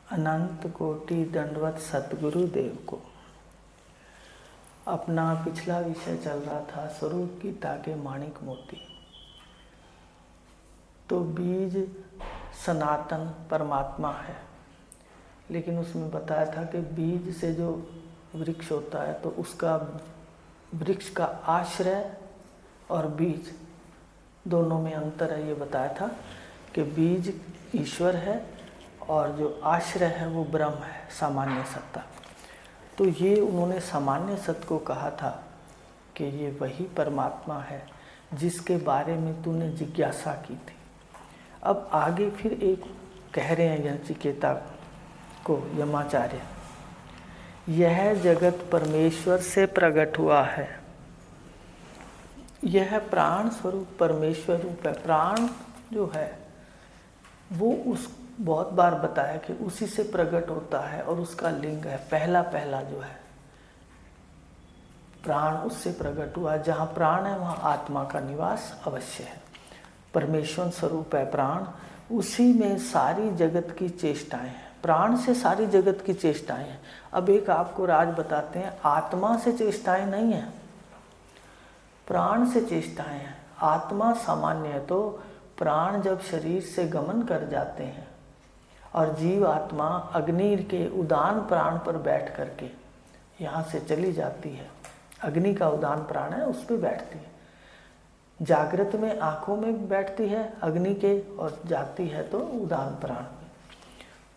अनंत कोटि दंडवत सतगुरु देव को। अपना पिछला विषय चल रहा था स्वरूप गीता के माणिक मोती। तो बीज सनातन परमात्मा है, लेकिन उसमें बताया था कि बीज से जो वृक्ष होता है तो उसका वृक्ष का आश्रय और बीज दोनों में अंतर है। ये बताया था कि बीज ईश्वर है और जो आश्रय है वो ब्रह्म है, सामान्य सत्ता। तो ये उन्होंने सामान्य सत्य को कहा था कि ये वही परमात्मा है जिसके बारे में तूने जिज्ञासा की थी। अब आगे फिर एक कह रहे हैं नचिकेता को यमाचार्य, यह जगत परमेश्वर से प्रकट हुआ है। यह प्राण स्वरूप परमेश्वर रूप है। प्राण जो है वो उस बहुत बार बताया कि उसी से प्रकट होता है और उसका लिंग है। पहला जो है प्राण उससे प्रकट हुआ। जहाँ प्राण है वहाँ आत्मा का निवास अवश्य है। परमेश्वर स्वरूप है प्राण, उसी में सारी जगत की चेष्टाएं हैं। प्राण से सारी जगत की चेष्टाएं हैं। अब एक आपको राज बताते हैं, आत्मा से चेष्टाएं नहीं है, प्राण से चेष्टाएं हैं। आत्मा सामान्य है, तो प्राण जब शरीर से गमन कर जाते हैं और जीव आत्मा अग्नि के उदान प्राण पर बैठ करके यहाँ से चली जाती है। अग्नि का उदान प्राण है, उस पर बैठती है। जागृत में आँखों में बैठती है अग्नि के और जाती है तो उदान प्राण में।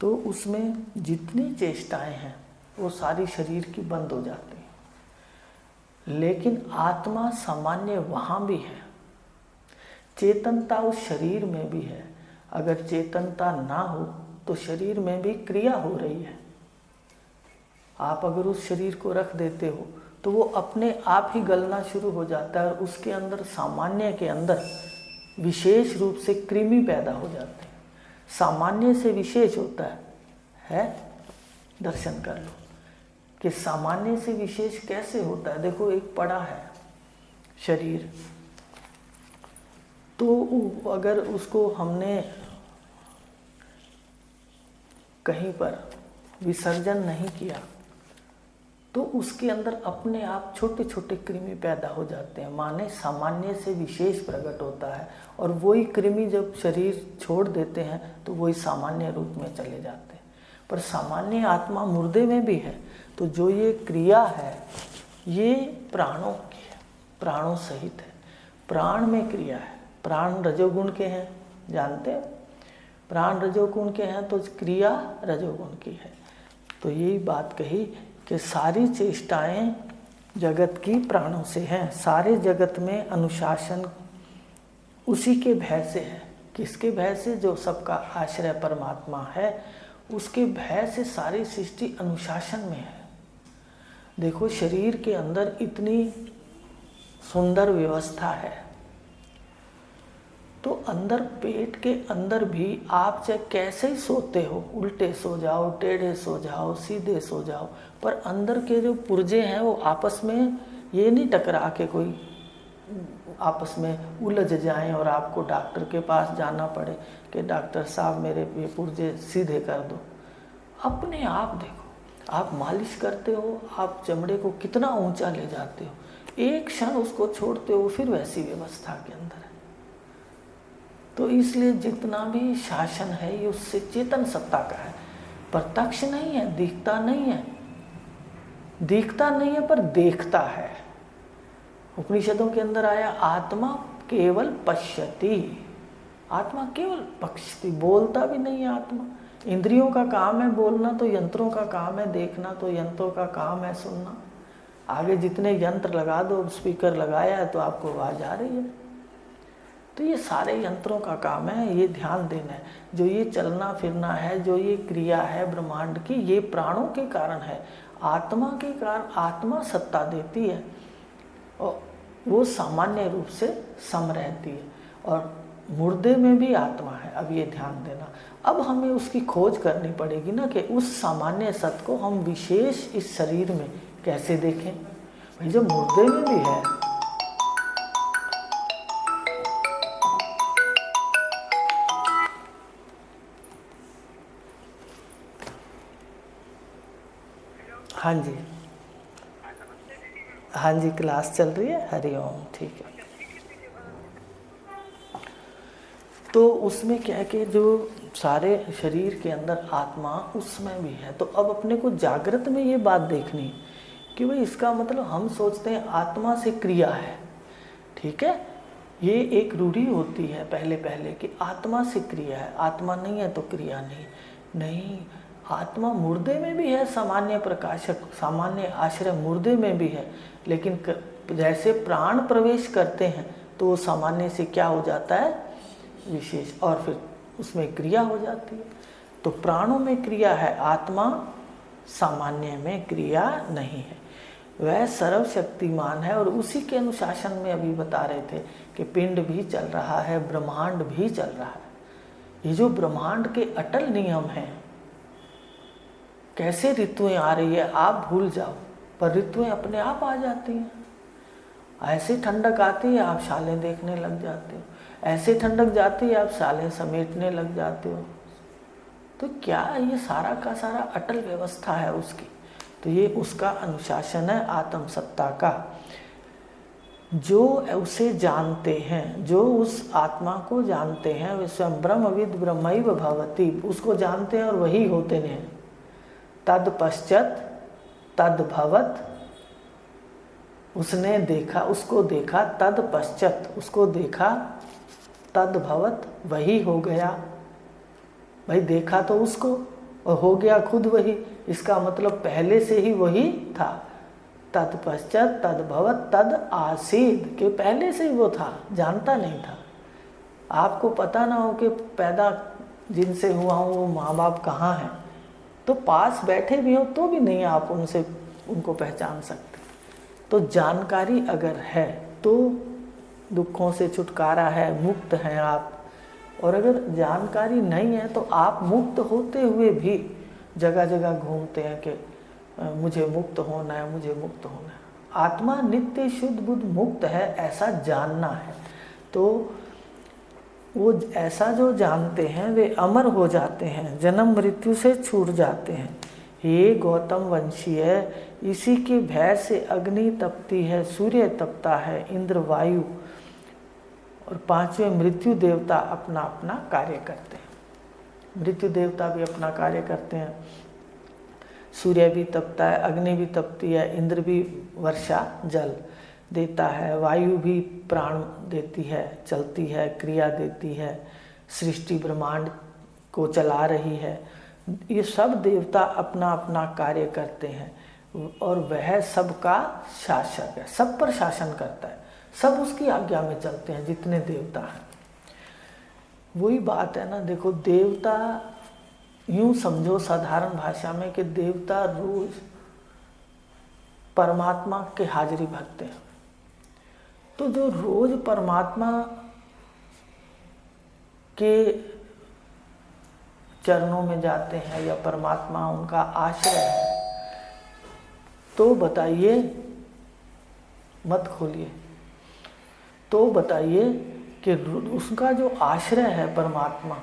तो उसमें जितनी चेष्टाएं हैं वो सारी शरीर की बंद हो जाती हैं। लेकिन आत्मा सामान्य वहाँ भी है, चेतनता उस शरीर में भी है। अगर चेतनता ना हो तो शरीर में भी क्रिया हो रही है। आप अगर उस शरीर को रख देते हो तो वो अपने आप ही गलना शुरू हो जाता है और उसके अंदर, सामान्य के अंदर विशेष रूप से कृमि पैदा हो जाते हैं। सामान्य से विशेष होता है? दर्शन कर लो कि सामान्य से विशेष कैसे होता है। देखो, एक पड़ा है शरीर, तो अगर उसको हमने कहीं पर विसर्जन नहीं किया तो उसके अंदर अपने आप छोटे छोटे कृमि पैदा हो जाते हैं। माने सामान्य से विशेष प्रकट होता है और वही कृमि जब शरीर छोड़ देते हैं तो वही सामान्य रूप में चले जाते हैं। पर सामान्य आत्मा मुर्दे में भी है। तो जो ये क्रिया है ये प्राणों की है, प्राणों सहित है। प्राण में क्रिया है। प्राण रजोगुण के हैं, जानते हैं? प्राण रजोगुण के हैं तो क्रिया रजोगुण की है। तो यही बात कही कि सारी चेष्टाएं जगत की प्राणों से हैं। सारे जगत में अनुशासन उसी के भय से है। किसके भय से? जो सबका आश्रय परमात्मा है, उसके भय से सारी सृष्टि अनुशासन में है। देखो, शरीर के अंदर इतनी सुंदर व्यवस्था है, तो अंदर पेट के अंदर भी आप चाहे कैसे ही सोते हो, उल्टे सो जाओ, टेढ़े सो जाओ, सीधे सो जाओ, पर अंदर के जो पुर्जे हैं वो आपस में ये नहीं टकरा के कोई आपस में उलझ जाएं और आपको डॉक्टर के पास जाना पड़े कि डॉक्टर साहब मेरे ये पुर्जे सीधे कर दो। अपने आप देखो, आप मालिश करते हो, आप चमड़े को कितना ऊंचा ले जाते हो, एक क्षण उसको छोड़ते हो फिर वैसी व्यवस्था के अंदर है। तो इसलिए जितना भी शासन है ये उससे चेतन सत्ता का है, प्रत्यक्ष नहीं है, दिखता नहीं है। दिखता नहीं है पर देखता है। उपनिषदों के अंदर आया, आत्मा केवल पश्यति। आत्मा केवल पश्यति, बोलता भी नहीं है आत्मा। इंद्रियों का काम है बोलना, तो यंत्रों का काम है देखना, तो यंत्रों का काम है सुनना। आगे जितने यंत्र लगा दो, स्पीकर लगाया है तो आपको आवाज आ रही है। तो ये सारे यंत्रों का काम है, ये ध्यान देना है। जो ये चलना फिरना है, जो ये क्रिया है ब्रह्मांड की, ये प्राणों के कारण है। आत्मा के कारण आत्मा सत्ता देती है और वो सामान्य रूप से सम रहती है। और मुर्दे में भी आत्मा है। अब ये ध्यान देना। अब हमें उसकी खोज करनी पड़ेगी ना कि उस सामान्य सत्य को हम विशेष इस शरीर में कैसे देखें। भाई जब मुर्दे में भी है, हाँ जी, हाँ जी, क्लास चल रही है। हरिओम। ठीक है। तो उसमें क्या है कि जो सारे शरीर के अंदर आत्मा उसमें भी है, तो अब अपने को जागृत में ये बात देखनी कि भाई इसका मतलब हम सोचते हैं आत्मा से क्रिया है, ठीक है, ये एक रूढ़ी होती है पहले पहले कि आत्मा से क्रिया है, आत्मा नहीं है तो क्रिया नहीं। आत्मा मुर्दे में भी है, सामान्य प्रकाशक सामान्य आश्रय मुर्दे में भी है, लेकिन जैसे प्राण प्रवेश करते हैं तो वो सामान्य से क्या हो जाता है, विशेष, और फिर उसमें क्रिया हो जाती है। तो प्राणों में क्रिया है, आत्मा सामान्य में क्रिया नहीं है। वह सर्वशक्तिमान है और उसी के अनुशासन में अभी बता रहे थे कि पिंड भी चल रहा है, ब्रह्मांड भी चल रहा है। ये जो ब्रह्मांड के अटल नियम हैं, कैसे ऋतुएं आ रही है आप भूल जाओ, पर ऋतुएं अपने आप आ जाती हैं। ऐसे ठंडक आती है आप शालें देखने लग जाते हो, ऐसे ठंडक जाती है आप शालें समेटने लग जाते हो। तो क्या ये सारा का सारा अटल व्यवस्था है उसकी, तो ये उसका अनुशासन है आत्म सत्ता का। जो उसे जानते हैं, जो उस आत्मा को जानते हैं, वे स्वयं ब्रह्मविद ब्रह्मैव भवति, उसको जानते हैं और वही होते हैं। तद पश्चात तद भवत, उसने देखा, उसको देखा, तद पश्चात उसको देखा, तद भवत वही हो गया। भाई देखा तो उसको और हो गया खुद वही, इसका मतलब पहले से ही वही था। तद पश्चात तद भवत तद आसीद, के पहले से ही वो था, जानता नहीं था। आपको पता ना हो कि पैदा जिनसे हुआ हूँ वो माँ बाप कहाँ हैं, तो पास बैठे भी हो तो भी नहीं आप उनको पहचान सकते। तो जानकारी अगर है तो दुखों से छुटकारा है, मुक्त हैं आप। और अगर जानकारी नहीं है तो आप मुक्त होते हुए भी जगह जगह घूमते हैं कि मुझे मुक्त होना है, मुझे मुक्त होना है। आत्मा नित्य शुद्ध बुद्ध मुक्त है, ऐसा जानना है। तो वो ऐसा जो जानते हैं वे अमर हो जाते हैं, जन्म मृत्यु से छूट जाते हैं। हे गौतम वंशीय, इसी के भय से अग्नि तपती है, सूर्य तपता है, इंद्र वायु और पांचवें मृत्यु देवता अपना अपना कार्य करते हैं। मृत्यु देवता भी अपना कार्य करते हैं, सूर्य भी तपता है, अग्नि भी तपती है, इंद्र भी वर्षा जल देता है, वायु भी प्राण देती है, चलती है, क्रिया देती है, सृष्टि ब्रह्मांड को चला रही है। ये सब देवता अपना अपना कार्य करते हैं और वह सबका शासक है, सब पर शासन करता है, सब उसकी आज्ञा में चलते हैं जितने देवता हैं। वही बात है ना, देखो देवता यूं समझो साधारण भाषा में कि देवता रोज परमात्मा के हाजिरी भरते हैं। तो जो रोज परमात्मा के चरणों में जाते हैं या परमात्मा उनका आश्रय है, तो बताइए, मत खोलिए, तो बताइए कि उसका जो आश्रय है परमात्मा,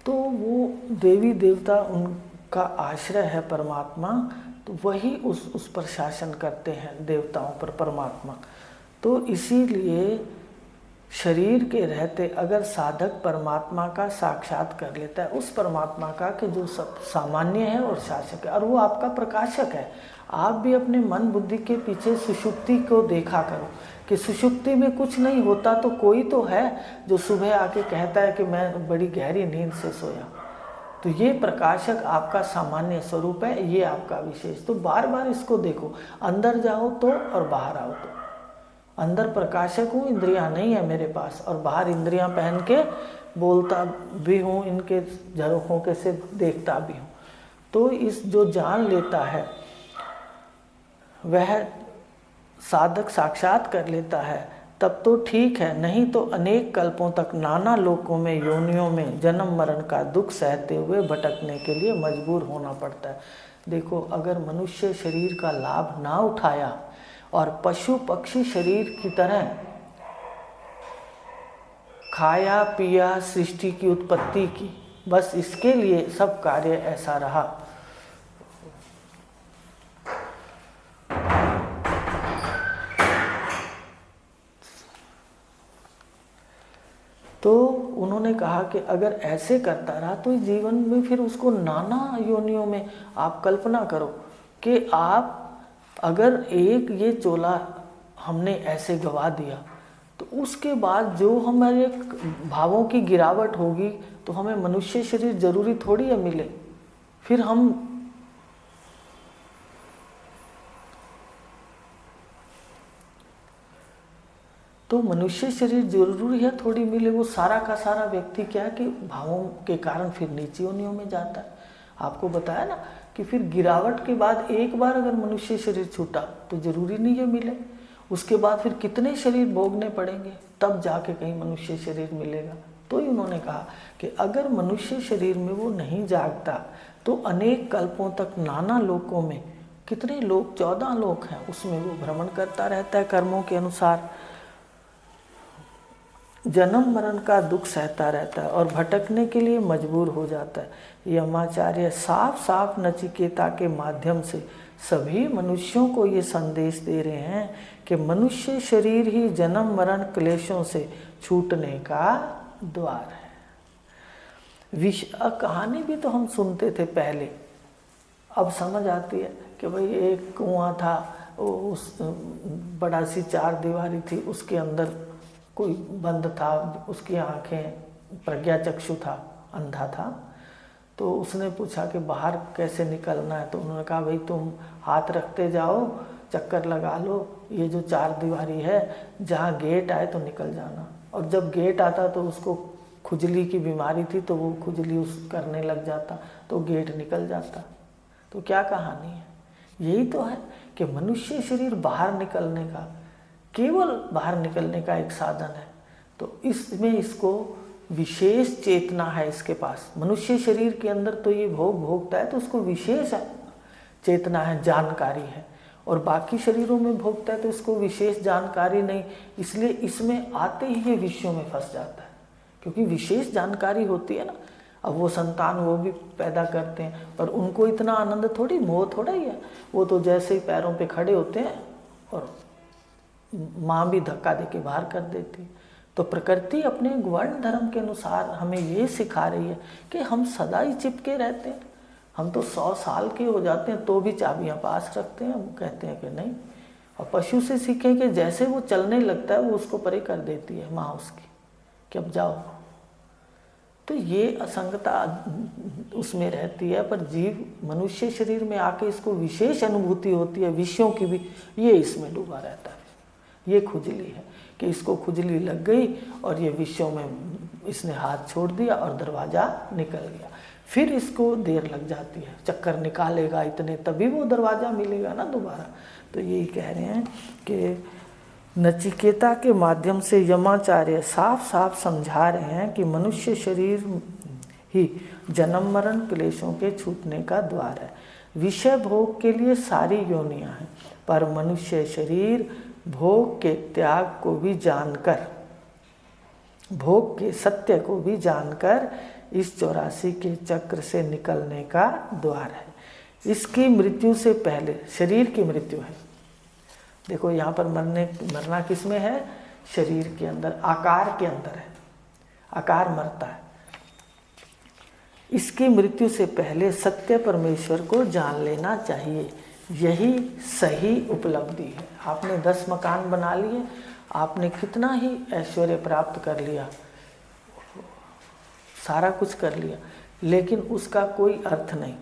तो वो देवी देवता उनका आश्रय है परमात्मा, तो वही उस पर शासन करते हैं देवताओं पर परमात्मा। तो इसीलिए शरीर के रहते अगर साधक परमात्मा का साक्षात कर लेता है, उस परमात्मा का कि जो सब सामान्य है और शासक है, और वो आपका प्रकाशक है। आप भी अपने मन बुद्धि के पीछे सुषुप्ति को देखा करो कि सुषुप्ति में कुछ नहीं होता तो कोई तो है जो सुबह आके कहता है कि मैं बड़ी गहरी नींद से सोया। तो ये प्रकाशक आपका सामान्य स्वरूप है, ये आपका विशेष। तो बार बार इसको देखो, अंदर जाओ तो और बाहर आओ तो। अंदर प्रकाशक हूँ, इंद्रियां नहीं है मेरे पास, और बाहर इंद्रियां पहन के बोलता भी हूँ, इनके झरोखों के से देखता भी हूँ। तो इस जो जान लेता है वह साधक साक्षात कर लेता है, तब तो ठीक है, नहीं तो अनेक कल्पों तक नाना लोकों में योनियों में जन्म मरण का दुख सहते हुए भटकने के लिए मजबूर होना पड़ता है। देखो, अगर मनुष्य शरीर का लाभ ना उठाया और पशु पक्षी शरीर की तरह खाया पिया सृष्टि की उत्पत्ति की, बस इसके लिए सब कार्य ऐसा रहा। तो उन्होंने कहा कि अगर ऐसे करता रहा तो जीवन में फिर उसको नाना योनियों में, आप कल्पना करो कि आप अगर एक ये चोला हमने ऐसे गवा दिया तो उसके बाद जो हमारे भावों की गिरावट होगी तो हमें मनुष्य शरीर जरूरी थोड़ी है मिले। फिर हम तो मनुष्य शरीर जरूरी है थोड़ी मिले, वो सारा का सारा व्यक्ति क्या है कि भावों के कारण फिर नीची योनियों में जाता है। आपको बताया ना कि फिर गिरावट के बाद एक बार अगर मनुष्य शरीर छूटा तो जरूरी नहीं है मिले, उसके बाद फिर कितने शरीर भोगने पड़ेंगे तब जाके कहीं मनुष्य शरीर मिलेगा। तो ही उन्होंने कहा कि अगर मनुष्य शरीर में वो नहीं जागता तो अनेक कल्पों तक नाना लोकों में, कितने लोक, 14 लोक हैं, उसमें वो भ्रमण करता रहता है कर्मों के अनुसार, जन्म मरण का दुख सहता रहता है और भटकने के लिए मजबूर हो जाता है। यमाचार्य साफ साफ नचिकेता के माध्यम से सभी मनुष्यों को ये संदेश दे रहे हैं कि मनुष्य शरीर ही जन्म मरण क्लेशों से छूटने का द्वार है। कहानी भी तो हम सुनते थे पहले, अब समझ आती है कि भाई एक कुआं था, उस बड़ा सी 4 दीवारी थी, उसके अंदर कोई बंद था, उसकी आंखें, प्रज्ञा चक्षु था, अंधा था। तो उसने पूछा कि बाहर कैसे निकलना है, तो उन्होंने कहा भाई तुम हाथ रखते जाओ, चक्कर लगा लो, ये जो 4 दीवारी है जहाँ गेट आए तो निकल जाना। और जब गेट आता तो उसको खुजली की बीमारी थी तो वो खुजली उस करने लग जाता तो गेट निकल जाता। तो क्या कहानी है? यही तो है कि मनुष्य शरीर बाहर निकलने का, केवल बाहर निकलने का एक साधन है। तो इसमें इसको विशेष चेतना है इसके पास। मनुष्य शरीर के अंदर तो ये भोगता है तो उसको विशेष चेतना है, जानकारी है, और बाकी शरीरों में भोगता है तो इसको विशेष जानकारी नहीं, इसलिए इसमें आते ही ये विषयों में फंस जाता है। क्योंकि विशेष जानकारी होती है ना, अब वो संतान वो भी पैदा करते हैं पर उनको इतना आनंद थोड़ी, मोह थोड़ा ही है। वो तो जैसे ही पैरों पे खड़े होते हैं और माँ भी धक्का दे के बाहर कर देती है। तो प्रकृति अपने वर्ण धर्म के अनुसार हमें ये सिखा रही है कि हम सदा ही चिपके रहते हैं। हम तो 100 साल के हो जाते हैं तो भी चाबियां पास रखते हैं, हम कहते हैं कि नहीं। और पशु से सीखें कि जैसे वो चलने लगता है वो उसको परे कर देती है माँ उसकी कि अब जाओ। तो ये असंगता उसमें रहती है, पर जीव मनुष्य शरीर में आके इसको विशेष अनुभूति होती है विषयों की भी, ये इसमें डूबा रहता है। ये खुजली है कि इसको खुजली लग गई और ये विषयों में इसने हाथ छोड़ दिया और दरवाज़ा निकल गया। फिर इसको देर लग जाती है, चक्कर निकालेगा इतने तभी वो दरवाज़ा मिलेगा ना दोबारा। तो यही कह रहे हैं कि नचिकेता के माध्यम से यमाचार्य साफ साफ समझा रहे हैं कि मनुष्य शरीर ही जन्म मरण क्लेशों के छूटने का द्वार है। विषय भोग के लिए सारी योनियां हैं, पर मनुष्य शरीर भोग के त्याग को भी जानकर, भोग के सत्य को भी जानकर इस 84 के चक्र से निकलने का द्वार है। इसकी मृत्यु से पहले, शरीर की मृत्यु है, देखो यहाँ पर मरना किस में है? शरीर के अंदर, आकार के अंदर है, आकार मरता है। इसकी मृत्यु से पहले सत्य परमेश्वर को जान लेना चाहिए, यही सही उपलब्धि है। आपने 10 मकान बना लिए, आपने कितना ही ऐश्वर्य प्राप्त कर लिया, सारा कुछ कर लिया, लेकिन उसका कोई अर्थ नहीं।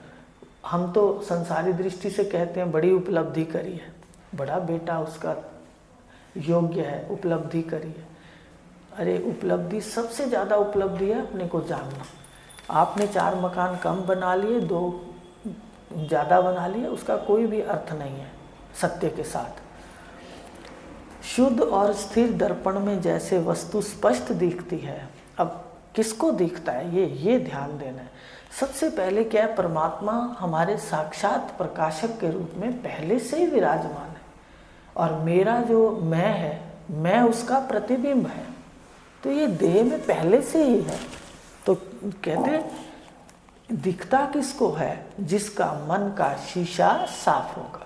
हम तो संसारी दृष्टि से कहते हैं बड़ी उपलब्धि करी है, बड़ा बेटा उसका योग्य है, उपलब्धि करी है। अरे उपलब्धि, सबसे ज़्यादा उपलब्धि है अपने को जानना। आपने 4 मकान कम बना लिए, 2 ज़्यादा बना लिए, उसका कोई भी अर्थ नहीं है सत्य के साथ। शुद्ध और स्थिर दर्पण में जैसे वस्तु स्पष्ट दिखती है, अब किसको दिखता है ये ध्यान देना है। सबसे पहले क्या है, परमात्मा हमारे साक्षात प्रकाशक के रूप में पहले से ही विराजमान है, और मेरा जो मैं है, मैं उसका प्रतिबिंब है। तो ये देह में पहले से ही है। तो कहते दिखता किसको है? जिसका मन का शीशा साफ होगा।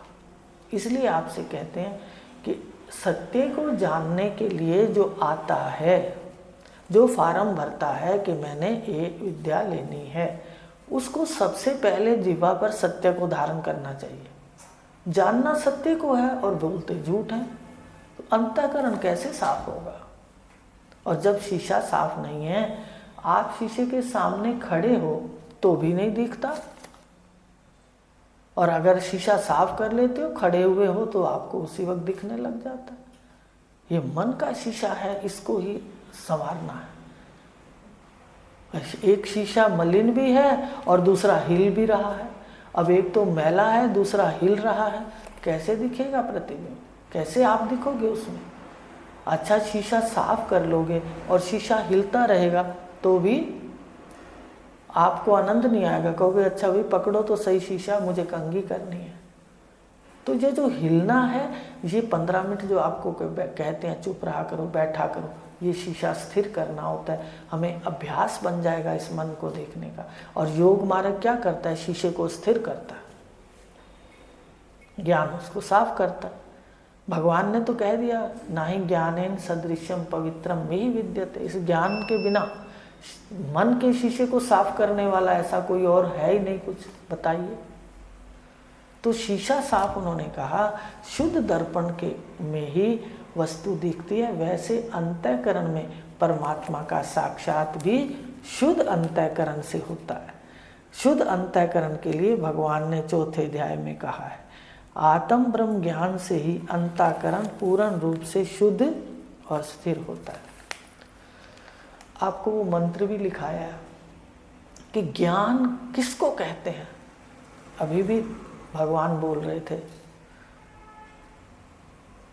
इसलिए आपसे कहते हैं कि सत्य को जानने के लिए जो आता है, जो फार्म भरता है कि मैंने ये विद्या लेनी है, उसको सबसे पहले जिह्वा पर सत्य को धारण करना चाहिए। जानना सत्य को है और बोलते झूठ है, तो अंतःकरण कैसे साफ होगा? और जब शीशा साफ नहीं है, आप शीशे के सामने खड़े हो तो भी नहीं दिखता, और अगर शीशा साफ कर लेते हो, खड़े हुए हो, तो आपको उसी वक्त दिखने लग जाता है। ये मन का शीशा है, इसको ही संवारना है। एक शीशा मलिन भी है और दूसरा हिल भी रहा है। अब एक तो मैला है, दूसरा हिल रहा है, कैसे दिखेगा प्रतिबिंब? कैसे आप दिखोगे उसमें? अच्छा शीशा साफ कर लोगे और शीशा हिलता रहेगा तो भी आपको आनंद नहीं आएगा। कहोगे अच्छा भाई पकड़ो तो सही शीशा, मुझे कंघी करनी है। तो ये जो हिलना है, ये 15 मिनट जो आपको कहते हैं चुप रहा करो, बैठा करो, ये शीशा स्थिर करना होता है। हमें अभ्यास बन जाएगा इस मन को देखने का। और योग मार्ग क्या करता है? शीशे को स्थिर करता है, ज्ञान उसको साफ करता है। भगवान ने तो कह दिया, ना ही ज्ञानेन सदृश्यम पवित्रम में विद्यते। इस ज्ञान के बिना मन के शीशे को साफ करने वाला ऐसा कोई और है ही नहीं, कुछ बताइए। तो शीशा साफ उन्होंने कहा, शुद्ध दर्पण के में ही वस्तु दिखती है, वैसे अंतःकरण में परमात्मा का साक्षात भी शुद्ध अंतःकरण से होता है। शुद्ध अंतःकरण के लिए भगवान ने 4थे अध्याय में कहा है, आत्म ब्रह्म ज्ञान से ही अंतःकरण पूर्ण रूप से शुद्ध और स्थिर होता है। आपको वो मंत्र भी लिखाया है कि ज्ञान किसको कहते हैं। अभी भी भगवान बोल रहे थे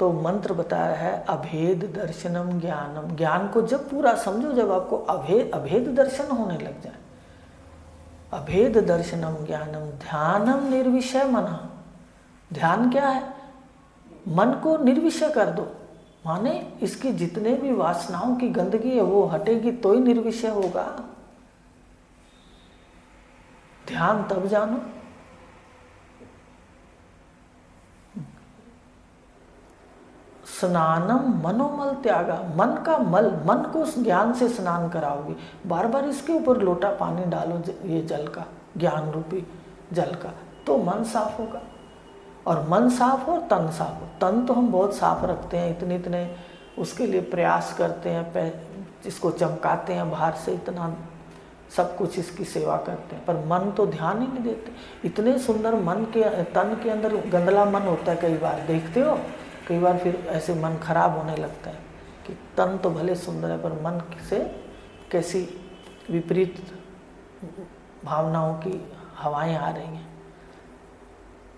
तो मंत्र बताया है, अभेद दर्शनम ज्ञानम। ज्ञान को जब पूरा समझो, जब आपको अभेद दर्शन होने लग जाए। अभेद दर्शनम ज्ञानम ध्यानम निर्विषय मना। ध्यान क्या है? मन को निर्विषय कर दो, माने इसकी जितने भी वासनाओं की गंदगी है वो हटेगी तो ही निर्विषय होगा। ध्यान तब जानो। स्नानम मनोमल त्यागा। मन का मल, मन को ज्ञान से स्नान कराओगे। बार बार इसके ऊपर लोटा पानी डालो, ये जल का, ज्ञान रूपी जल का, तो मन साफ होगा। और मन साफ हो, तन साफ हो। तन तो हम बहुत साफ रखते हैं, इतने उसके लिए प्रयास करते हैं, इसको चमकाते हैं बाहर से, इतना सब कुछ इसकी सेवा करते हैं, पर मन तो ध्यान ही नहीं देते। इतने सुंदर मन के, तन के अंदर गंदला मन होता है, कई बार देखते हो, कई बार फिर ऐसे मन खराब होने लगता है कि तन तो भले सुंदर है पर मन से कैसी विपरीत भावनाओं की हवाएं आ रही हैं।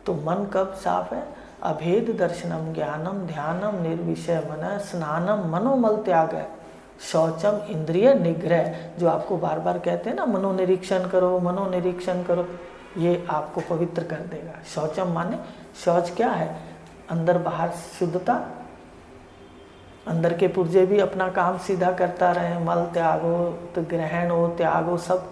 तो मन कब साफ है? अभेद दर्शनम ज्ञानम ध्यानम निर्विषय मन स्नानम मनोमल त्याग है, शौचम इंद्रिय निग्रह। जो आपको बार बार कहते हैं ना, मनोनिरीक्षण करो, मनोनिरीक्षण करो, ये आपको पवित्र कर देगा। शौचम माने, शौच क्या है? अंदर बाहर शुद्धता, अंदर के पुर्जे भी अपना काम सीधा करता रहे। मल त्यागो, तो ग्रहण हो, त्यागो, सब।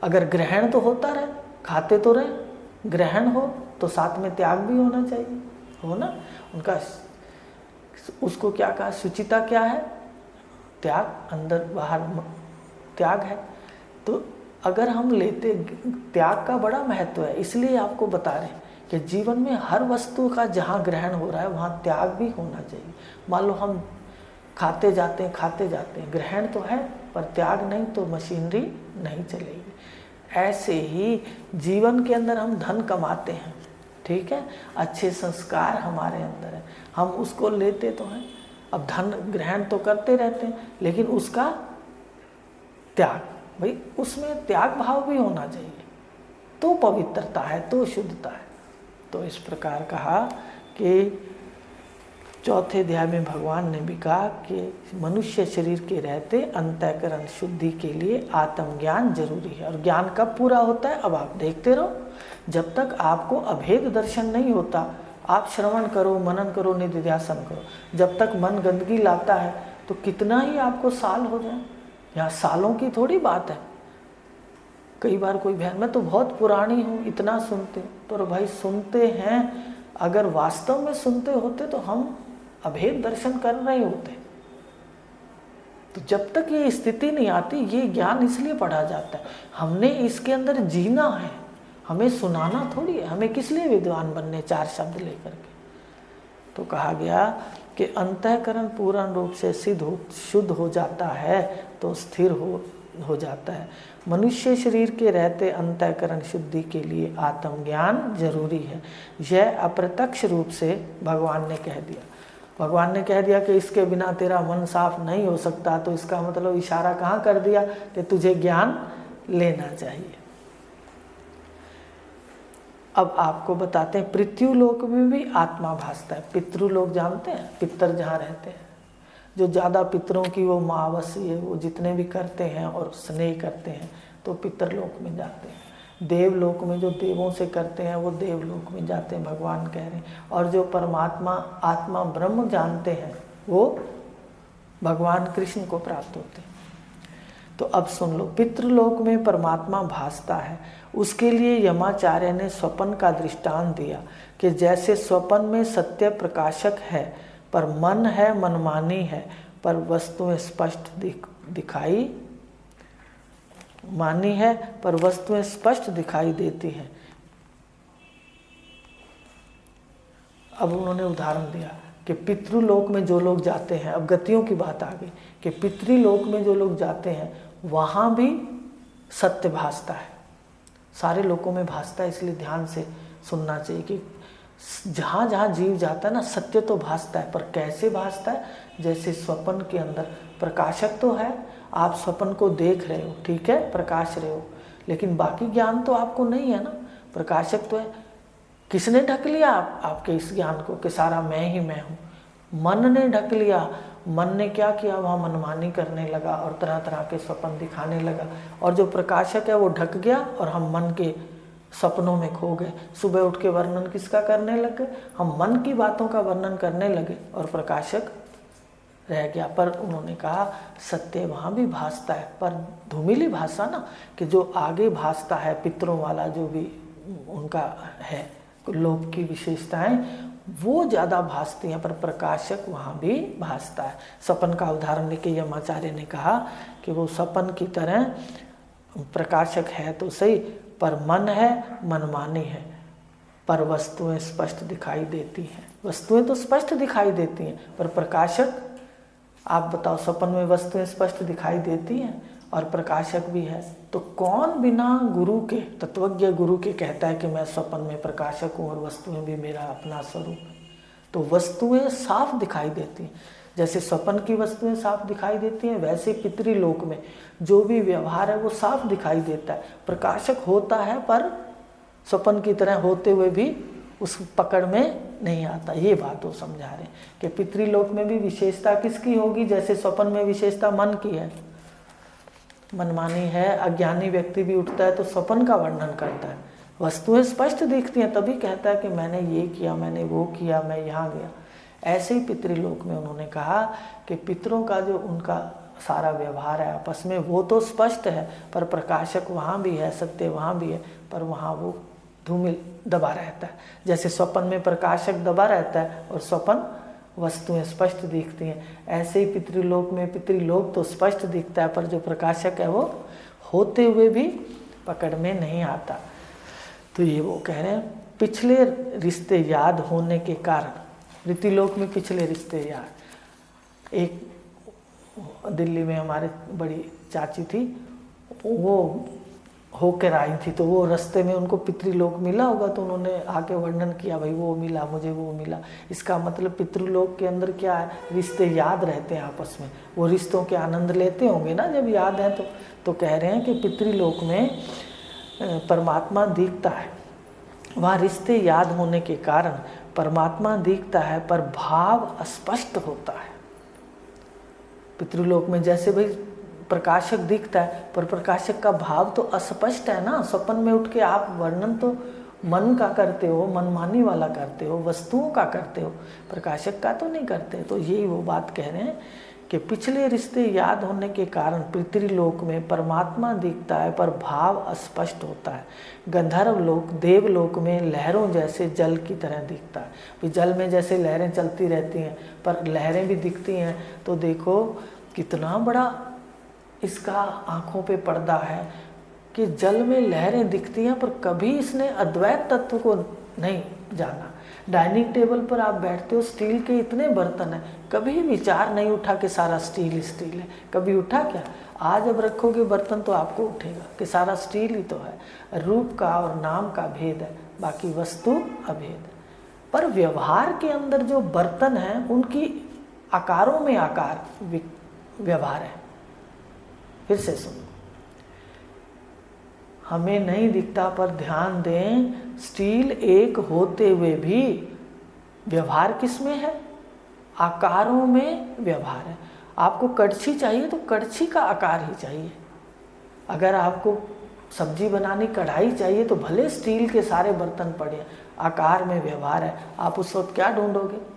अगर ग्रहण तो होता रहे, खाते तो रहे, ग्रहण हो तो साथ में त्याग भी होना चाहिए, हो ना। उनका उसको क्या कहा? शुचिता क्या है? त्याग, अंदर बाहर त्याग है। तो अगर हम लेते, त्याग का बड़ा महत्व है। इसलिए आपको बता रहे हैं कि जीवन में हर वस्तु का जहाँ ग्रहण हो रहा है वहाँ त्याग भी होना चाहिए। मान लो हम खाते जाते हैं, ग्रहण तो है पर त्याग नहीं तो मशीनरी नहीं चलेगी। ऐसे ही जीवन के अंदर हम धन कमाते हैं, ठीक है, अच्छे संस्कार हमारे अंदर है, हम उसको लेते तो हैं। अब धन ग्रहण तो करते रहते हैं, लेकिन उसका त्याग, भाई उसमें त्याग भाव भी होना चाहिए, तो पवित्रता है, तो शुद्धता है। तो इस प्रकार कहा कि 4थे अध्याय में भगवान ने भी कहा कि मनुष्य शरीर के रहते अंतःकरण शुद्धि के लिए आत्मज्ञान जरूरी है। और ज्ञान कब पूरा होता है? अब आप देखते रहो, जब तक आपको अभेद दर्शन नहीं होता, आप श्रवण करो, मनन करो, निधिध्यासन करो। जब तक मन गंदगी लाता है तो कितना ही आपको साल हो जाए, यहाँ सालों की थोड़ी बात है। कई बार कोई बहन, मैं तो बहुत पुरानी हूँ, इतना सुनते, तो भाई सुनते हैं, अगर वास्तव में सुनते होते तो हम अभेद दर्शन कर रहे होते। तो जब तक ये स्थिति नहीं आती, ये ज्ञान इसलिए पढ़ा जाता है, हमने इसके अंदर जीना है, हमें सुनाना थोड़ी है। हमें किस लिए विद्वान बनने 4 शब्द लेकर के। तो कहा गया कि अंतःकरण पूर्ण रूप से शुद्ध हो जाता है तो स्थिर हो जाता है। मनुष्य शरीर के रहते अंतःकरण शुद्धि के लिए आत्मज्ञान जरूरी है। यह अप्रत्यक्ष रूप से भगवान ने कह दिया। भगवान ने कह दिया कि इसके बिना तेरा मन साफ नहीं हो सकता, तो इसका मतलब इशारा कहाँ कर दिया कि तुझे ज्ञान लेना चाहिए। अब आपको बताते हैं, पृथ्वीलोक में भी आत्मा भासता है। पितृलोक जानते हैं, पितर जहाँ रहते हैं, जो ज़्यादा पितरों की वो मावस ये वो जितने भी करते हैं और स्नेह करते हैं तो पितरलोक में जाते हैं। देवलोक में जो देवों से करते हैं वो देवलोक में जाते हैं, भगवान कह रहे हैं। और जो परमात्मा आत्मा ब्रह्म जानते हैं वो भगवान कृष्ण को प्राप्त होते हैं। तो अब सुन लो, पितृलोक में परमात्मा भासता है, उसके लिए यमाचार्य ने स्वप्न का दृष्टांत दिया कि जैसे स्वप्न में सत्य प्रकाशक है पर मन है मनमानी है, पर वस्तुएं स्पष्ट दिखाई मानी है पर वस्तुएं स्पष्ट दिखाई देती हैं। अब उन्होंने उदाहरण दिया कि पितृलोक में जो लोग जाते हैं, अब गतियों की बात आ गई कि पितृलोक में जो लोग जाते हैं वहाँ भी सत्य भासता है, सारे लोकों में भासता है। इसलिए ध्यान से सुनना चाहिए कि जहाँ जहाँ जीव जाता है ना, सत्य तो भासता है, पर कैसे भासता है? जैसे स्वप्न के अंदर प्रकाशक तो है, आप स्वप्न को देख रहे हो, ठीक है, प्रकाश रहे हो, लेकिन बाकी ज्ञान तो आपको नहीं है ना, प्रकाशक तो है। किसने ढक लिया आपके इस ज्ञान को कि सारा मैं ही मैं हूँ? मन ने ढक लिया। मन ने क्या किया? वहाँ मनमानी करने लगा और तरह तरह के स्वप्न दिखाने लगा, और जो प्रकाशक है वो ढक गया और हम मन के सपनों में खो गए। सुबह उठ के वर्णन किसका करने लगे? हम मन की बातों का वर्णन करने लगे और प्रकाशक रह गया। पर उन्होंने कहा सत्य वहाँ भी भासता है, पर धूमिली भाषा ना, कि जो आगे भासता है पितरों वाला, जो भी उनका है लोक की विशेषताएं, वो ज़्यादा भासती हैं, पर प्रकाशक वहाँ भी भासता है। सपन का उदाहरण लेके यमाचार्य ने कहा कि वो सपन की तरह प्रकाशक है तो सही, पर मन है मनमानी है, पर वस्तुएं स्पष्ट दिखाई देती हैं। वस्तुएं तो स्पष्ट दिखाई देती हैं, पर प्रकाशक, आप बताओ, सपन में वस्तुएं स्पष्ट दिखाई देती हैं और प्रकाशक भी है, तो कौन बिना गुरु के, तत्वज्ञ गुरु के कहता है कि मैं सपन में प्रकाशक हूँ और वस्तुएं भी मेरा अपना स्वरूप है? तो वस्तुएं साफ दिखाई देती हैं। जैसे सपन की वस्तुएं साफ दिखाई देती हैं, वैसे पितृलोक में जो भी व्यवहार है वो साफ दिखाई देता है। प्रकाशक होता है पर सपन की तरह होते हुए भी उस पकड़ में नहीं आता। ये बात वो समझा रहे हैं कि पितृलोक में भी विशेषता किसकी होगी? जैसे स्वप्न में विशेषता मन की है, मनमानी है, अज्ञानी व्यक्ति भी उठता है तो स्वप्न का वर्णन करता है, वस्तुएं स्पष्ट दिखती हैं, तभी कहता है कि मैंने ये किया, मैंने वो किया, मैं यहाँ गया। ऐसे ही पितृलोक में उन्होंने कहा कि पितरों का जो उनका सारा व्यवहार है आपस में, वो तो स्पष्ट है, पर प्रकाशक वहाँ भी है, सत्य वहाँ भी है, पर वहाँ वो धूमिल दबा रहता है। जैसे स्वप्न में प्रकाशक दबा रहता है और स्वप्न वस्तुएं स्पष्ट दिखती हैं, ऐसे ही पितृलोक में पितृलोक तो स्पष्ट दिखता है, पर जो प्रकाशक है वो होते हुए भी पकड़ में नहीं आता। तो ये वो कह रहे हैं, पिछले रिश्ते याद होने के कारण, पितृलोक में पिछले रिश्ते याद। एक दिल्ली में हमारे बड़ी चाची थी, वो होकर आई थी, तो वो रास्ते में उनको पितृलोक मिला होगा, तो उन्होंने आके वर्णन किया, भाई वो मिला मुझे, वो मिला। इसका मतलब पितृलोक के अंदर क्या है? रिश्ते याद रहते हैं आपस में, वो रिश्तों के आनंद लेते होंगे ना जब याद है तो कह रहे हैं कि पितृलोक में परमात्मा दिखता है, वहाँ रिश्ते याद होने के कारण परमात्मा दिखता है, पर भाव अस्पष्ट होता है। पितृलोक में जैसे भाई प्रकाशक दिखता है, पर प्रकाशक का भाव तो अस्पष्ट है ना। स्वप्न में उठ के आप वर्णन तो मन का करते हो, मनमानी वाला करते हो, वस्तुओं का करते हो, प्रकाशक का तो नहीं करते। तो यही वो बात कह रहे हैं कि पिछले रिश्ते याद होने के कारण पितृलोक में परमात्मा दिखता है पर भाव अस्पष्ट होता है। गंधर्व लोक, देवलोक में लहरों जैसे जल की तरह दिखता है। भी जल में जैसे लहरें चलती रहती हैं पर लहरें भी दिखती हैं, तो देखो कितना बड़ा इसका आँखों पे पर्दा है कि जल में लहरें दिखती हैं पर कभी इसने अद्वैत तत्व को नहीं जाना। डाइनिंग टेबल पर आप बैठते हो, स्टील के इतने बर्तन हैं, कभी विचार नहीं उठा कि सारा स्टील स्टील है। कभी उठा क्या? आज अब रखोगे बर्तन तो आपको उठेगा कि सारा स्टील ही तो है। रूप का और नाम का भेद है, बाकी वस्तु अभेद है। पर व्यवहार के अंदर जो बर्तन हैं उनकी आकारों में आकार व्यवहार है। फिर से सुनो, हमें नहीं दिखता पर ध्यान दें, स्टील एक होते हुए भी व्यवहार किस में है? आकारों में व्यवहार है। आपको कड़छी चाहिए तो कड़छी का आकार ही चाहिए। अगर आपको सब्जी बनानी कढ़ाई चाहिए तो भले स्टील के सारे बर्तन पड़े, आकार में व्यवहार है। आप उस वक्त क्या ढूंढोगे?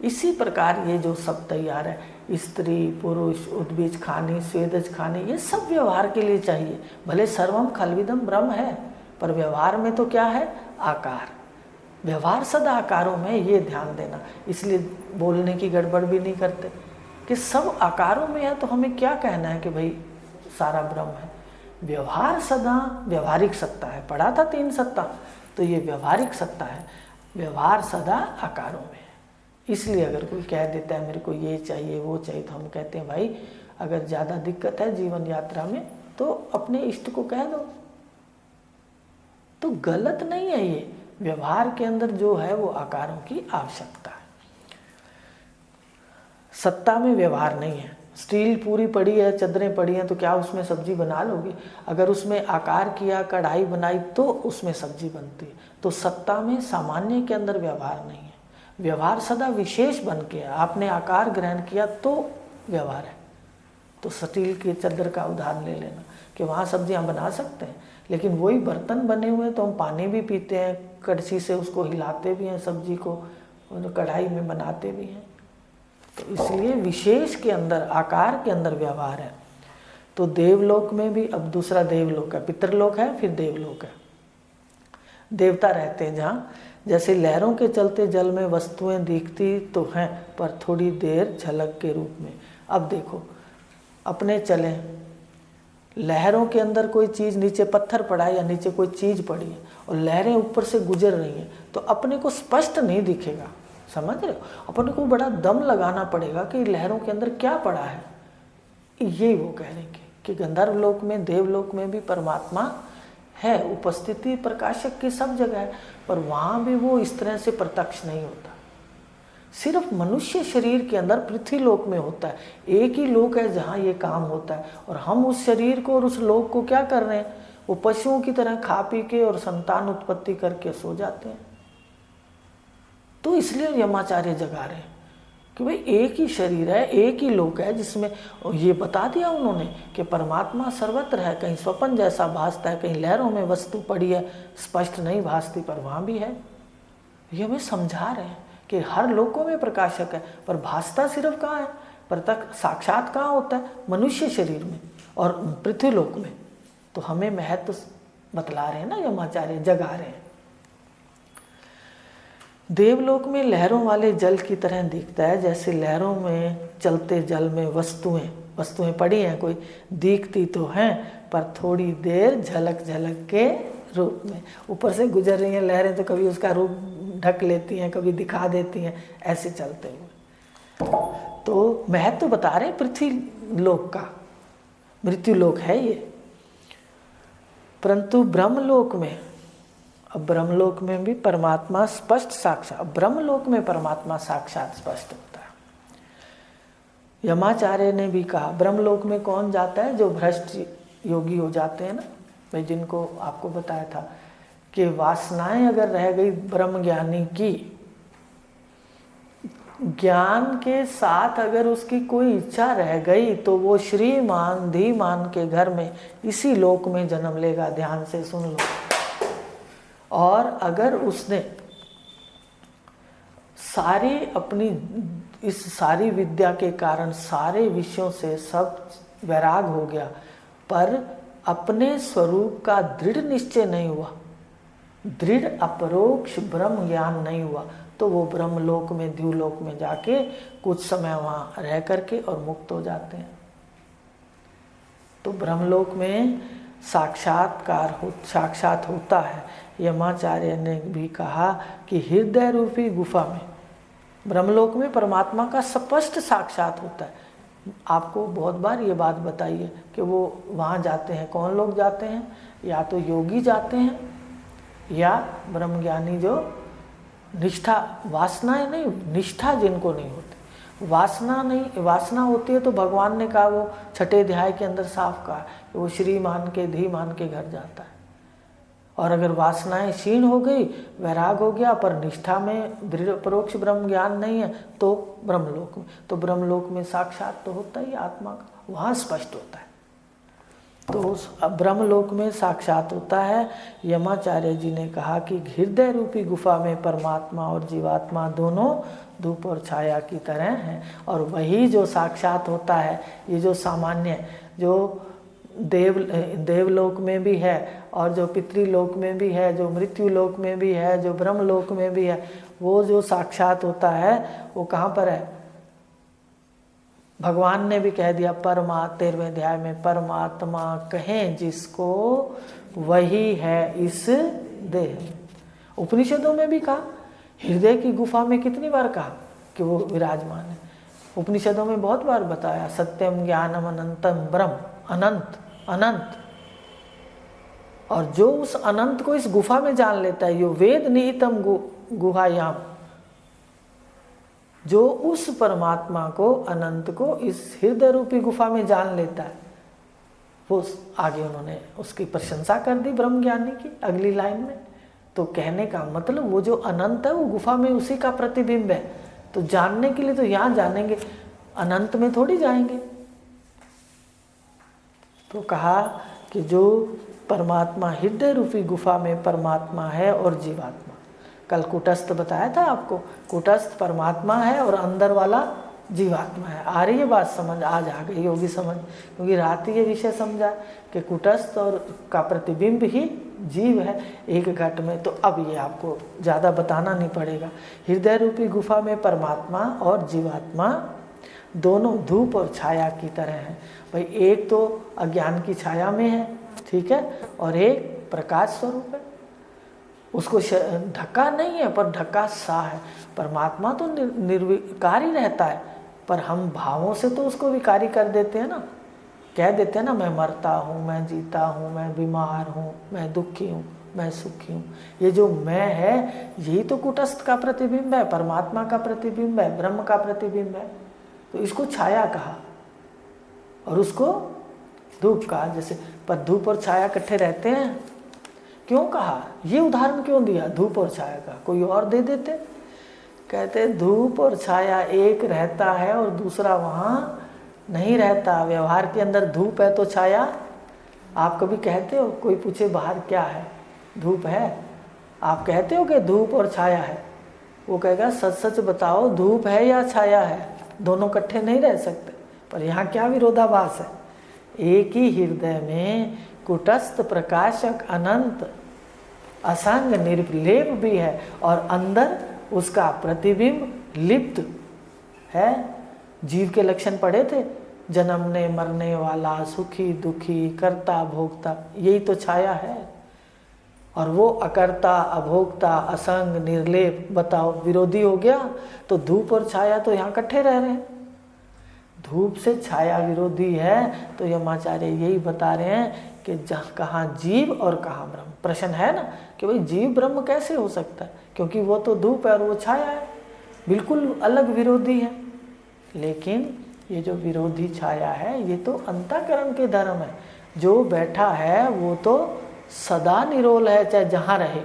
इसी प्रकार ये जो सब तैयार है, स्त्री पुरुष उद्भिज खानी स्वेदज खानी, ये सब व्यवहार के लिए चाहिए। भले सर्वम खलविदम ब्रह्म है, पर व्यवहार में तो क्या है? आकार। व्यवहार सदा आकारों में, ये ध्यान देना। इसलिए बोलने की गड़बड़ भी नहीं करते कि सब आकारों में है, तो हमें क्या कहना है कि भाई सारा ब्रह्म है। व्यवहार सदा व्यवहारिक सत्ता है। पढ़ा था 3 सत्ता, तो ये व्यवहारिक सत्ता है। व्यवहार सदा आकारों में है। इसलिए अगर कोई कह देता है मेरे को ये चाहिए वो चाहिए, तो हम कहते हैं भाई अगर ज़्यादा दिक्कत है जीवन यात्रा में तो अपने इष्ट को कह दो, तो गलत नहीं है। ये व्यवहार के अंदर जो है वो आकारों की आवश्यकता है। सत्ता में व्यवहार नहीं है। स्टील पूरी पड़ी है, चद्दरें पड़ी हैं, तो क्या उसमें सब्जी बना लोगे? अगर उसमें आकार किया, कढ़ाई बनाई, तो उसमें सब्जी बनती है। तो सत्ता में सामान्य के अंदर व्यवहार नहीं है। व्यवहार सदा विशेष बन के है। आपने आकार ग्रहण किया तो व्यवहार है। तो स्टील के चद्दर का उदाहरण ले लेना कि वहाँ सब्जियाँ बना सकते हैं, लेकिन वही बर्तन बने हुए हैं तो हम पानी भी पीते हैं, कड़छी से उसको हिलाते भी हैं, सब्जी को कढ़ाई में बनाते भी हैं। तो इसलिए विशेष के अंदर, आकार के अंदर व्यवहार है। तो देवलोक में भी, अब दूसरा देवलोक है, पितृलोक है, फिर देवलोक है। देवता रहते हैं जहाँ, जैसे लहरों के चलते जल में वस्तुएं दिखती तो हैं पर थोड़ी देर झलक के रूप में। अब देखो, अपने चलें, लहरों के अंदर कोई चीज़, नीचे पत्थर पड़ा है या नीचे कोई चीज़ पड़ी है और लहरें ऊपर से गुजर रही हैं, तो अपने को स्पष्ट नहीं दिखेगा। समझ रहे हो? अपने को बड़ा दम लगाना पड़ेगा कि लहरों के अंदर क्या पड़ा है। ये वो कह रहे हैं कि गंधर्व लोक में, देवलोक में भी परमात्मा है, उपस्थिति प्रकाशक की सब जगह है, पर वहाँ भी वो इस तरह से प्रत्यक्ष नहीं होता। सिर्फ मनुष्य शरीर के अंदर पृथ्वी लोक में होता है। एक ही लोक है जहाँ ये काम होता है, और हम उस शरीर को और उस लोक को क्या कर रहे हैं? वो पशुओं की तरह खा पी के और संतान उत्पत्ति करके सो जाते हैं। तो इसलिए यमाचार्य जगा रहे हैं कि भाई एक ही शरीर है, एक ही लोक है, जिसमें ये बता दिया उन्होंने कि परमात्मा सर्वत्र है। कहीं स्वप्न जैसा भासता है, कहीं लहरों में वस्तु पड़ी है, स्पष्ट नहीं भासती, पर वहाँ भी है। ये हमें समझा रहे हैं कि हर लोकों में प्रकाशक है, पर भासता सिर्फ कहाँ है? प्रत्यक्ष साक्षात कहाँ होता है? मनुष्य शरीर में और पृथ्वी लोक में। तो हमें महत्व बतला रहे हैं ना यमाचार्य, जगा रहे हैं। देवलोक में लहरों वाले जल की तरह दिखता है, जैसे लहरों में चलते जल में वस्तुएं पड़ी हैं, कोई दिखती तो हैं पर थोड़ी देर झलक झलक के रूप में। ऊपर से गुजर रही हैं लहरें, तो कभी उसका रूप ढक लेती हैं, कभी दिखा देती हैं, ऐसे चलते हुए। तो महत्व बता रहे पृथ्वी लोक का, मृत्यु लोक है ये। परंतु ब्रह्मलोक में, अब ब्रह्मलोक में भी परमात्मा स्पष्ट साक्षात, ब्रह्मलोक में परमात्मा साक्षात स्पष्ट होता है। यमाचार्य ने भी कहा ब्रह्मलोक में कौन जाता है? जो भ्रष्ट योगी हो जाते हैं ना, मैं जिनको आपको बताया था कि वासनाएं अगर रह गई ब्रह्म ज्ञानी की, ज्ञान के साथ अगर उसकी कोई इच्छा रह गई, तो वो श्रीमान धीमान के घर में इसी लोक में जन्म लेगा। ध्यान से सुन लो। और अगर उसने सारी अपनी इस सारी विद्या के कारण सारे विषयों से सब वैराग हो गया, पर अपने स्वरूप का दृढ़ निश्चय नहीं हुआ, दृढ़ अपरोक्ष ब्रह्म ज्ञान नहीं हुआ, तो वो ब्रह्मलोक में, द्युलोक में जाके कुछ समय वहाँ रह करके और मुक्त हो जाते हैं। तो ब्रह्मलोक में साक्षात होता है। यमाचार्य ने भी कहा कि हृदय रूपी गुफा में, ब्रह्मलोक में परमात्मा का स्पष्ट साक्षात होता है। आपको बहुत बार ये बात बताई है कि वो वहाँ जाते हैं, कौन लोग जाते हैं? या तो योगी जाते हैं या ब्रह्मज्ञानी जो निष्ठा, वासनाएं नहीं, निष्ठा जिनको नहीं होती, वासना नहीं, वासना होती है तो भगवान ने कहा, वो छठे अध्याय के अंदर साफ कहा, वो श्री मान के, धी मान के घर जाता है। और अगर वासनाएं क्षीण हो गई, वैराग हो गया, पर निष्ठा में दृढ़ परोक्ष ब्रह्म ज्ञान नहीं है, तो ब्रह्मलोक में, तो ब्रह्मलोक में साक्षात तो होता ही आत्मा का, वहाँ स्पष्ट होता है। तो उस ब्रह्मलोक में साक्षात होता है। यमाचार्य जी ने कहा कि हृदय रूपी गुफा में परमात्मा और जीवात्मा दोनों धूप और छाया की तरह हैं, और वही जो साक्षात होता है, ये जो सामान्य, जो देवलोक में भी है और जो पितृलोक में भी है, जो मृत्यु लोक में भी है, जो ब्रह्मलोक में भी है, वो जो साक्षात होता है वो कहाँ पर है? भगवान ने भी कह दिया, 13वें अध्याय में, परमात्मा कहें जिसको वही है इस देह। उपनिषदों में भी कहा, हृदय की गुफा में कितनी बार कहा कि वो विराजमान है। उपनिषदों में बहुत बार बताया, सत्यम ज्ञानम अनंतम ब्रह्म, अनंत अनंत। और जो उस अनंत को इस गुफा में जान लेता है, यो वेद निहितम गुहायाम, जो उस परमात्मा को, अनंत को इस हृदय रूपी गुफा में जान लेता है, वो आगे उन्होंने उसकी प्रशंसा कर दी ब्रह्मज्ञानी की अगली लाइन में। तो कहने का मतलब वो जो अनंत है वो गुफा में उसी का प्रतिबिंब है। तो जानने के लिए तो यहाँ जानेंगे, अनंत में थोड़ी जाएंगे। तो कहा कि जो परमात्मा हृदय रूपी गुफा में परमात्मा है और जीवात्मा, कल कूटस्थ बताया था आपको, कूटस्थ परमात्मा है और अंदर वाला जीवात्मा है। आ रही है बात समझ? आज आ गई होगी समझ, क्योंकि रात ये विषय समझा कि कूटस्थ और का प्रतिबिंब ही जीव है एक घट में। तो अब ये आपको ज़्यादा बताना नहीं पड़ेगा। हृदय रूपी गुफा में परमात्मा और जीवात्मा दोनों धूप और छाया की तरह हैं। भाई एक तो अज्ञान की छाया में है, ठीक है, और एक प्रकाश स्वरूप है। उसको ढका नहीं है पर ढका सा है। परमात्मा तो निर्विकारी रहता है, पर हम भावों से तो उसको विकारी कर देते हैं ना, कह देते हैं ना, मैं मरता हूँ, मैं जीता हूँ, मैं बीमार हूँ, मैं दुखी हूँ, मैं सुखी हूँ। ये जो मैं है यही तो कूटस्थ का प्रतिबिंब है, परमात्मा का प्रतिबिंब है, ब्रह्म का प्रतिबिंब है। तो इसको छाया कहा और उसको धूप कहा। जैसे पर धूप और छाया इकट्ठे रहते हैं, क्यों कहा? ये उदाहरण क्यों दिया धूप और छाया का? कोई और दे देते। कहते धूप और छाया एक रहता है और दूसरा वहाँ नहीं रहता। व्यवहार के अंदर धूप है तो छाया, आप कभी कहते हो, कोई पूछे बाहर क्या है, धूप है, आप कहते हो कि धूप और छाया है? वो कहेगा सच सच बताओ धूप है या छाया है? दोनों इकट्ठे नहीं रह सकते। पर यहाँ क्या विरोधाभास है? एक ही हृदय में कुटस्थ प्रकाशक अनंत असंग निर्लेप भी है और अंदर उसका प्रतिबिंब लिप्त है। जीव के लक्षण पढ़े थे, जन्मने मरने वाला, सुखी दुखी, कर्ता भोक्ता, यही तो छाया है। और वो अकर्ता अभोक्ता असंग निर्लेप, बताओ विरोधी हो गया। तो धूप और छाया तो यहाँ इकट्ठे रह रहे हैं। धूप से छाया विरोधी है, तो यमाचार्य यही बता रहे हैं कि जहाँ कहाँ जीव और कहाँ ब्रह्म। प्रश्न है ना कि भाई जीव ब्रह्म कैसे हो सकता है, क्योंकि वो तो धूप है और वो छाया है, बिल्कुल अलग विरोधी है। लेकिन ये जो विरोधी छाया है ये तो अंतःकरण के धर्म है। जो बैठा है वो तो सदा निरोल है, चाहे जहाँ रहे।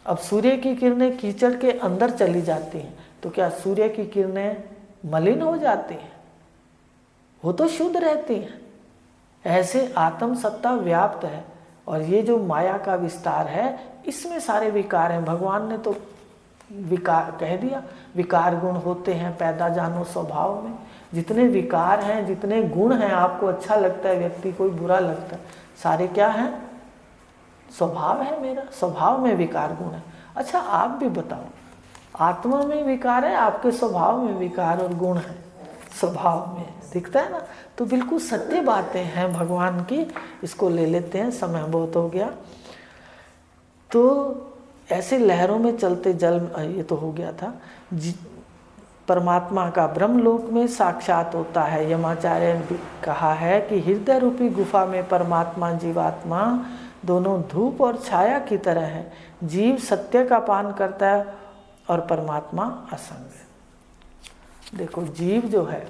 अब सूर्य की किरणें कीचड़ के अंदर चली जाती हैं, तो क्या सूर्य की किरणें मलिन हो जाती हैं? वो तो शुद्ध रहती हैं। ऐसे आत्म सत्ता व्याप्त है और ये जो माया का विस्तार है इसमें सारे विकार हैं। भगवान ने तो विकार कह दिया, विकार गुण होते हैं पैदा जानो स्वभाव में। जितने विकार हैं, जितने गुण हैं, आपको अच्छा लगता है व्यक्ति, कोई बुरा लगता है, सारे क्या हैं? स्वभाव है मेरा, स्वभाव में विकार गुण है। अच्छा आप भी बताओ, आत्मा में विकार है, आपके स्वभाव में विकार और गुण है, स्वभाव में दिखता है ना। तो बिल्कुल सत्य बातें हैं भगवान की। इसको ले लेते हैं, समय बहुत हो गया। तो ऐसे लहरों में चलते जल, ये तो हो गया था। परमात्मा का ब्रह्मलोक में साक्षात होता है। यमाचार्य ने कहा है कि हृदय रूपी गुफा में परमात्मा जीवात्मा दोनों धूप और छाया की तरह है। जीव सत्य का पान करता है और परमात्मा असंग है। देखो जीव जो है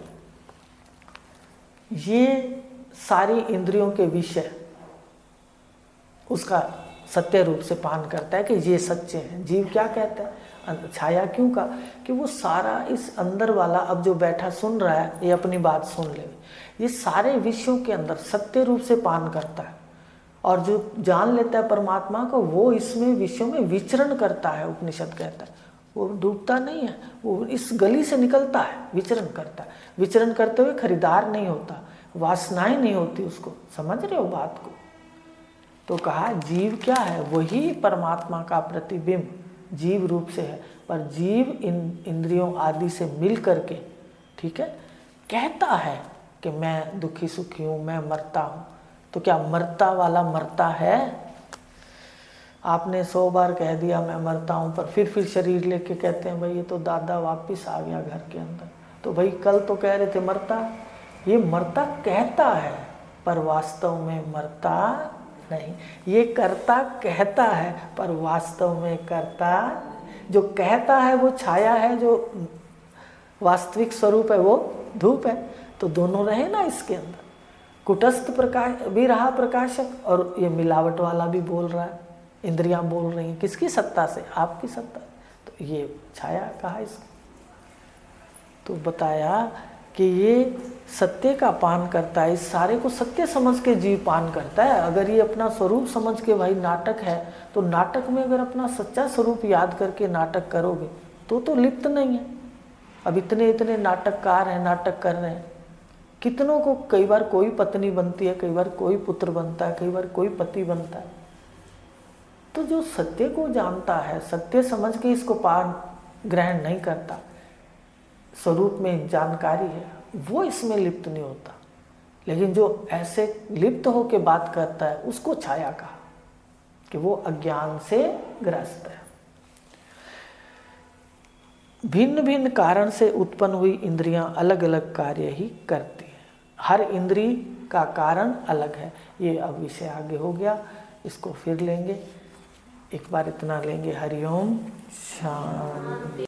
ये सारी इंद्रियों के विषय उसका सत्य रूप से पान करता है कि ये सच्चे हैं। जीव क्या कहता है? छाया क्यों का? कि वो सारा इस अंदर वाला अब जो बैठा सुन रहा है, ये अपनी बात सुन ले, ये सारे विषयों के अंदर सत्य रूप से पान करता है। और जो जान लेता है परमात्मा को, वो इसमें विषयों में विचरण करता है। उपनिषद कहता है वो डूबता नहीं है, वो इस गली से निकलता है, विचरण करता है। विचरण करते हुए खरीदार नहीं होता, वासनाएं नहीं होती उसको। समझ रहे हो बात को? तो कहा जीव क्या है? वही परमात्मा का प्रतिबिंब जीव रूप से है। पर जीव इन इंद्रियों आदि से मिल करके, ठीक है, कहता है कि मैं दुखी सुखी हूँ, मैं मरता हूँ। तो क्या मरता वाला मरता है? आपने 100 बार कह दिया मैं मरता हूँ, पर फिर शरीर लेके कहते हैं भाई ये तो दादा वापिस आ गया घर के अंदर। तो भाई कल तो कह रहे थे मरता। ये मरता कहता है पर वास्तव में मरता नहीं। ये करता कहता है पर वास्तव में करता। जो कहता है वो छाया है, जो वास्तविक स्वरूप है वो धूप है। तो दोनों रहे ना इसके अंदर। कुटस्थ प्रकाश भी रहा प्रकाशक, और ये मिलावट वाला भी बोल रहा है, इंद्रियां बोल रही हैं। किसकी सत्ता से? आपकी सत्ता। तो ये छाया कहा इसको। तो बताया कि ये सत्य का पान करता है। इस सारे को सत्य समझ के जीव पान करता है। अगर ये अपना स्वरूप समझ के भाई नाटक है, तो नाटक में अगर अपना सच्चा स्वरूप याद करके नाटक करोगे तो लिप्त नहीं है। अब इतने नाटककार हैं, नाटक कर रहे हैं। कितनों को कई बार कोई पत्नी बनती है, कई बार कोई पुत्र बनता है, कई बार कोई पति बनता है। तो जो सत्य को जानता है, सत्य समझ के इसको पान ग्रहण नहीं करता, स्वरूप में जानकारी है, वो इसमें लिप्त नहीं होता। लेकिन जो ऐसे लिप्त होके बात करता है उसको छाया कहा, कि वो अज्ञान से ग्रस्त है। भिन्न भिन्न कारण से उत्पन्न हुई इंद्रियां अलग अलग कार्य ही करती हैं। हर इंद्री का कारण अलग है। ये अब विषय आगे हो गया, इसको फिर लेंगे। एक बार इतना लेंगे। हरिओम शांति।